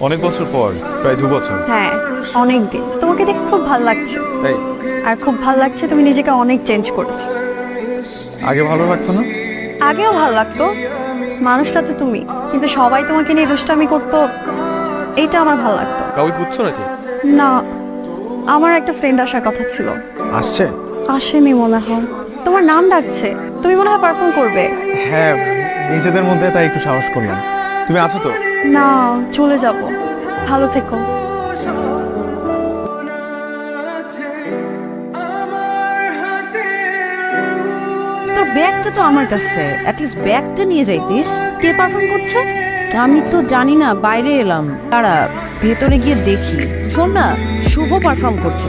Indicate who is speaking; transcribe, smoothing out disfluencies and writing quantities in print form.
Speaker 1: অনেক বছর পর, প্রায় 2 বছর।
Speaker 2: হ্যাঁ, অনেক দিন। তোমাকে দেখে খুব ভালো লাগছে।
Speaker 1: তাই
Speaker 2: আর খুব ভালো লাগছে তুমি নিজেকে অনেক চেঞ্জ করেছো।
Speaker 1: আগে ভালো লাগতো না?
Speaker 2: আগেও ভালো লাগতো, মানুষটা তো তুমি, কিন্তু সবাই তোমাকে নিয়ে দুষ্টামি করতো, এইটা আমার ভালো লাগতো
Speaker 1: কাউকে বুঝছো নাকি?
Speaker 2: না। আমার একটা ফ্রেন্ড আসার কথা ছিল,
Speaker 1: আসছে?
Speaker 2: আসেনি মনে হয়। তোমার নাম ডাকছে, তুমি মনে হয় পারফর্ম করবে।
Speaker 1: হ্যাঁ, নিজেদের মধ্যে তাই একটু সাহস করলাম। তুমি আছো তো?
Speaker 2: না, চলে যাব। ভালো থেকো।
Speaker 3: তোর ব্যাগটা তো আমার কাছে, অ্যাটলিস্ট ব্যাগটা নিয়ে যাইতিস। কে পারফর্ম করছে? আমি তো জানি না, বাইরে এলাম। তারা ভেতরে গিয়ে দেখি। শোন না, শুভ পারফর্ম করছে।